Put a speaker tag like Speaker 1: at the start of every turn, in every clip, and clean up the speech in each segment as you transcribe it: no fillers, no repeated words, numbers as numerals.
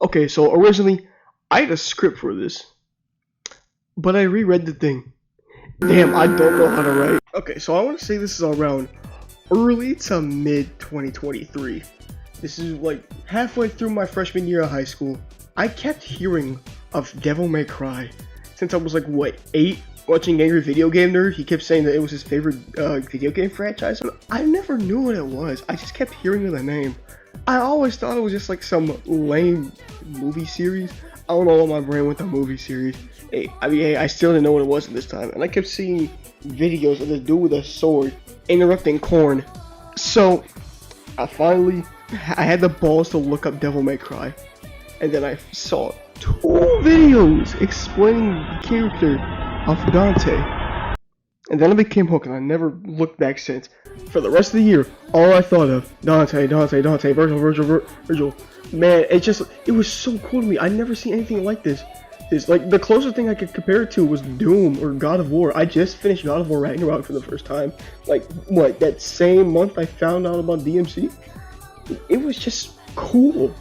Speaker 1: Okay, so originally I had a script for this, but I reread the thing. Damn, I don't know how to write. Okay, so I want to say this is around early to mid 2023. This is like halfway through my freshman year of high school. I kept hearing of Devil May Cry since I was like, what, 8? Watching Angry Video Game Nerd, he kept saying that it was his favorite video game franchise. I never knew what it was. I just kept hearing the name. I always thought it was just like some lame movie series. I don't know why my brain went to movie series. Hey, I still didn't know what it was at this time, and I kept seeing videos of this dude with a sword interrupting corn. So I had the balls to look up Devil May Cry, and then I saw 2 videos explaining the character of Dante. And then I became hooked, and I never looked back since. For the rest of the year, all I thought of, Dante, Virgil. Man, it was so cool to me. I never seen anything like this. It's like the closest thing I could compare it to was Doom or God of War. I just finished God of War Ragnarok for the first time. Like, what, that same month I found out about DMC? It was just cool.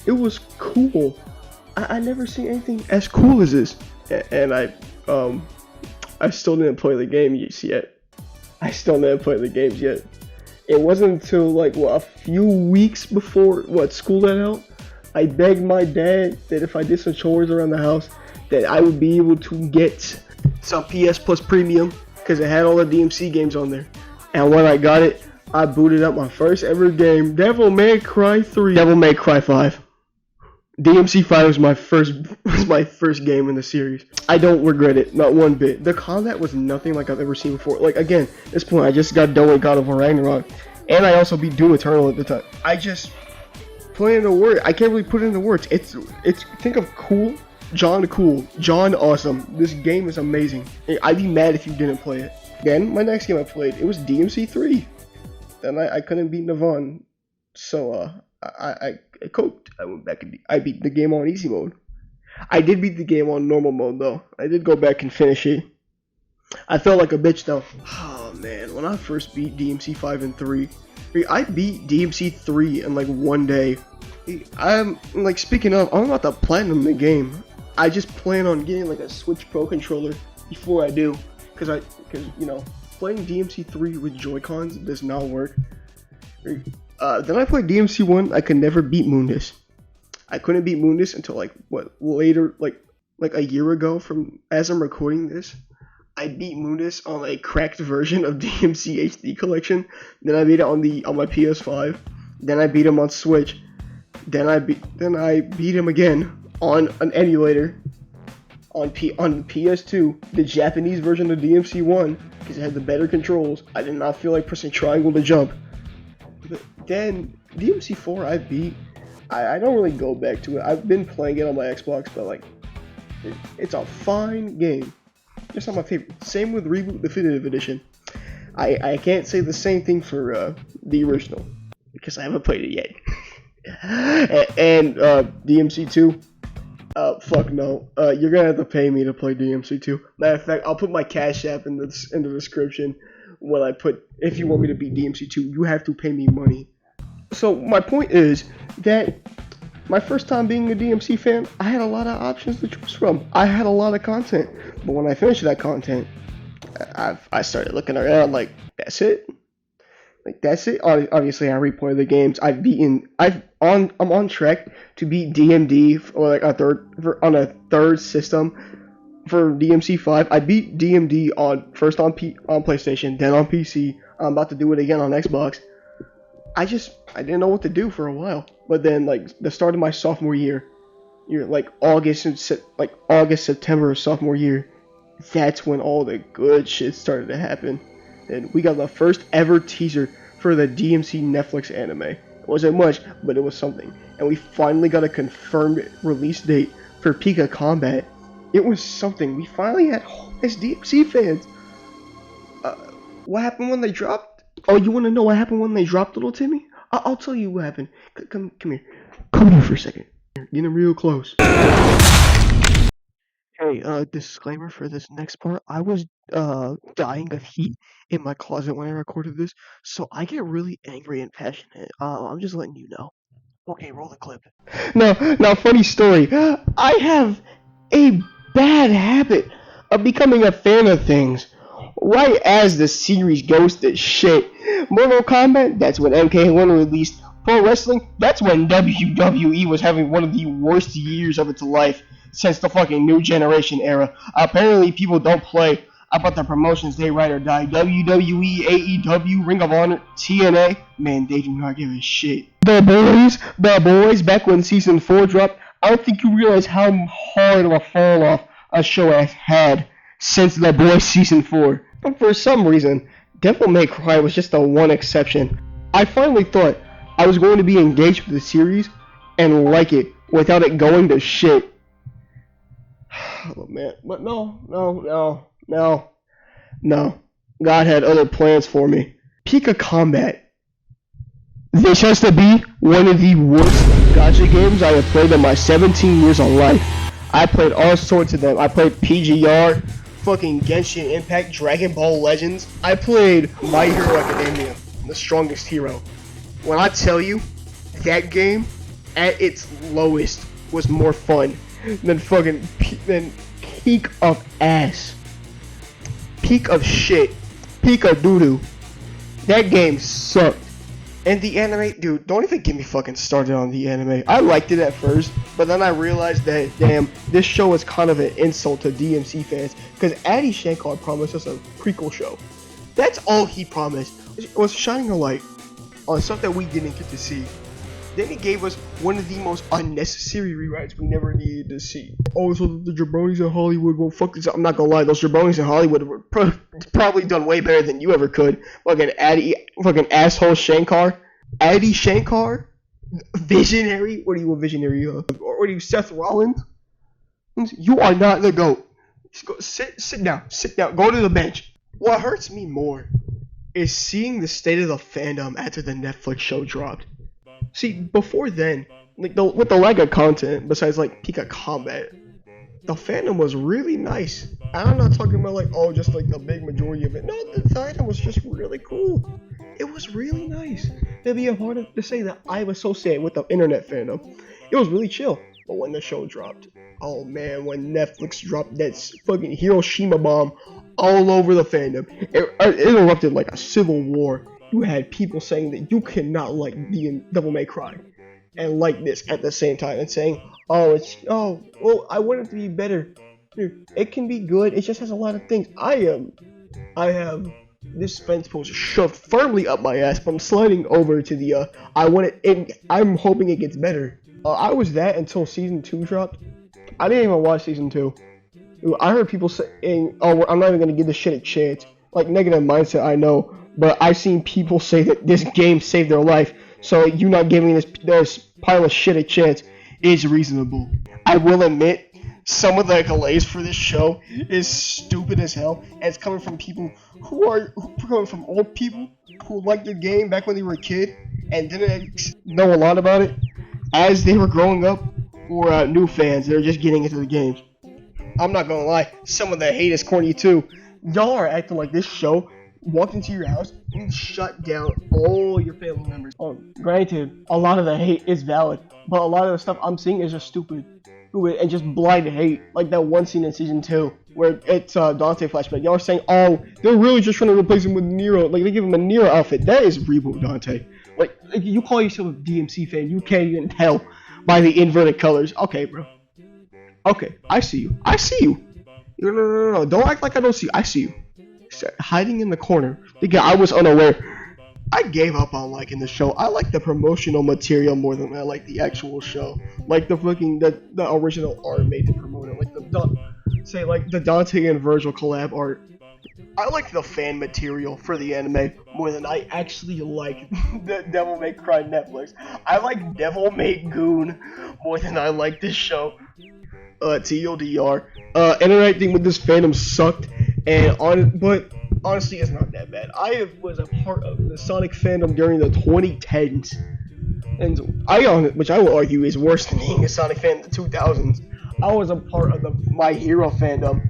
Speaker 1: It was cool. I never seen anything as cool as this. And I still didn't play the game yet. I still didn't play the games yet. It wasn't until like a few weeks before school let out, I begged my dad that if I did some chores around the house, that I would be able to get some PS Plus Premium because it had all the DMC games on there. And when I got it, I booted up my first ever game, Devil May Cry 3, Devil May Cry 5. DMC 5 was my first game in the series. I don't regret it, not one bit. The combat was nothing like I've ever seen before. Like, again, at this point I just got done with God of War Ragnarok, and I also beat Doom Eternal at the time. I just put it into words. I can't really put it into words. It's think of cool, John awesome. This game is amazing. I'd be mad if you didn't play it. Then my next game I played, it was DMC 3. Then I couldn't beat Navon, so I coped. I went back and I beat the game on easy mode. I did beat the game on normal mode though. I did go back and finish it. I felt like a bitch though. Oh man, when I first beat DMC 5 and 3, I beat DMC 3 in like one day. I'm like, speaking of, I'm about to platinum the game. I just plan on getting like a Switch Pro controller before I do, because you know, playing DMC 3 with Joy-Cons does not work. Then I played DMC 1. I could never beat Mundus. I couldn't beat Mundus until like later, like a year ago from as I'm recording this. I beat Mundus on a cracked version of DMC HD Collection. Then I beat it on my PS5. Then I beat him on Switch. Then I beat him again on an emulator on PS2, the Japanese version of DMC 1, because it had the better controls. I did not feel like pressing triangle to jump. But then DMC 4 I beat. I don't really go back to it. I've been playing it on my Xbox, but like, it's a fine game. Just not my favorite. Same with Reboot Definitive Edition. I can't say the same thing for the original because I haven't played it yet. and DMC 2. Fuck no. You're gonna have to pay me to play DMC 2. Matter of fact, I'll put my Cash App in the description when I put. If you want me to beat DMC 2, you have to pay me money. So my point is that my first time being a DMC fan, I had a lot of options to choose from. I had a lot of content, but when I finished that content, I started looking around like, that's it. Like, that's it. Obviously, I replay the games. I'm on track to beat DMD or like on a third system for DMC 5. I beat DMD first on PlayStation, then on PC. I'm about to do it again on Xbox. I didn't know what to do for a while. But then, like, the start of my sophomore year, like August, September of sophomore year, that's when all the good shit started to happen. And we got the first ever teaser for the DMC Netflix anime. It wasn't much, but it was something. And we finally got a confirmed release date for Pika Combat. It was something. We finally had hope as DMC fans. What happened when they dropped? Oh, you want to know what happened when they dropped Little Timmy? I'll tell you what happened. Come here. Come here for a second. Getting real close. Hey, disclaimer for this next part. I was dying of heat in my closet when I recorded this, so I get really angry and passionate. I'm just letting you know. Okay, roll the clip. Now, funny story. I have a bad habit of becoming a fan of things right as the series goes to shit. Mortal Kombat, that's when MK1 released. Pro Wrestling, that's when WWE was having one of the worst years of its life since the fucking New Generation era. Apparently, people don't play about the promotions they ride or die. WWE, AEW, Ring of Honor, TNA, man, they do not give a shit. The boys, back when season 4 dropped, I don't think you realize how hard of a fall off a show has had since The Boys season 4. But for some reason, Devil May Cry was just the one exception. I finally thought I was going to be engaged with the series and like it without it going to shit. Oh man, but no. God had other plans for me. Pika Combat. This has to be one of the worst gacha games I have played in my 17 years of life. I played all sorts of them. I played PGR, fucking Genshin Impact, Dragon Ball Legends. I played My Hero Academia, The Strongest Hero. When I tell you, that game, at its lowest, was more fun than than peak of ass. Peak of shit. Peak of doo-doo. That game sucked. And the anime, dude, don't even get me fucking started on the anime. I liked it at first, but then I realized that, damn, this show is kind of an insult to DMC fans, because Adi Shankar promised us a prequel show. That's all he promised, was shining a light on stuff that we didn't get to see. Then he gave us one of the most unnecessary rewrites we never needed to see. Oh, so the jabronis in Hollywood won't fuck this up. I'm not gonna lie, those jabronis in Hollywood were probably done way better than you ever could. Fucking asshole Shankar. Adi Shankar? Visionary? What are you a visionary of? Or are you Seth Rollins? You are not the GOAT. Sit down. Go to the bench. What hurts me more is seeing the state of the fandom after the Netflix show dropped. See, before then, with the lack of content, besides like Pika Combat, the fandom was really nice. And I'm not talking about just the big majority of it. No, the fandom was just really cool. It was really nice to be a part of, to say that I was associated with the internet fandom. It was really chill. But when the show dropped, oh man, when Netflix dropped that fucking Hiroshima bomb all over the fandom, it erupted like a civil war. You had people saying that you cannot like Devil May Cry and like this at the same time, and saying, I want it to be better. Dude, it can be good. It just has a lot of things. I have this fence post shoved firmly up my ass, but I'm sliding over to the I'm hoping it gets better. I was that until season 2 dropped. I didn't even watch season 2. I heard people saying, I'm not even gonna give this shit a chance. Like, negative mindset, I know. But I've seen people say that this game saved their life, so you not giving this pile of shit a chance is reasonable. I will admit, some of the accolades for this show is stupid as hell, and it's coming from people who coming from old people who liked the game back when they were a kid and didn't know a lot about it as they were growing up, or new fans that are just getting into the games. I'm not gonna lie, some of the hate is corny too. Y'all are acting like this show walked into your house and shut down all your family members. Granted, a lot of the hate is valid, but a lot of the stuff I'm seeing is just stupid and just blind hate. Like that one scene in season 2 where it's Dante flashback. Y'all are saying, they're really just trying to replace him with Nero. Like, they give him a Nero outfit. That is reboot Dante. Like you call yourself a DMC fan, you can't even tell by the inverted colors. Okay, bro. Okay, I see you. No. Don't act like I don't see you. I see you. Hiding in the corner. Thinking I was unaware. I gave up on liking the show. I like the promotional material more than I like the actual show. Like the original art made to promote it. Like the Dante and Virgil collab art. I like the fan material for the anime more than I actually like the Devil May Cry Netflix. I like Devil May Goon more than I like this show. TLDR. Interacting with this fandom sucked, but honestly, it's not that bad. I was a part of the Sonic fandom during the 2010s, and which I will argue is worse than being a Sonic fan in the 2000s. I was a part of the My Hero fandom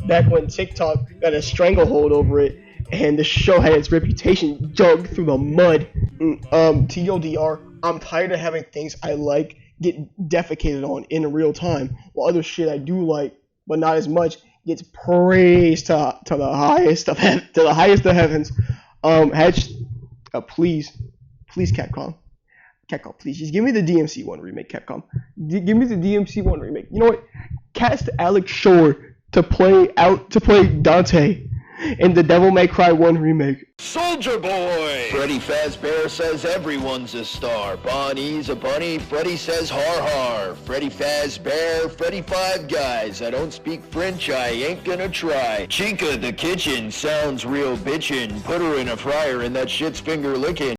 Speaker 1: back when TikTok got a stranglehold over it, and the show had its reputation dug through the mud. TLDR, I'm tired of having things I like get defecated on in real time, while other shit I do like, but not as much, gets praised to the highest of heavens. Hatch, please, Capcom. Capcom, please, just give me the DMC one remake, Capcom. Give me the DMC one remake. You know what? Cast Alex Shore to play Dante in the Devil May Cry 1 remake.
Speaker 2: Soldier Boy! Freddy Fazbear says everyone's a star. Bonnie's a bunny. Freddy says har har. Freddy Fazbear, Freddy Five Guys. I don't speak French, I ain't gonna try. Chica the kitchen sounds real bitchin'. Put her in a fryer and that shit's finger lickin'.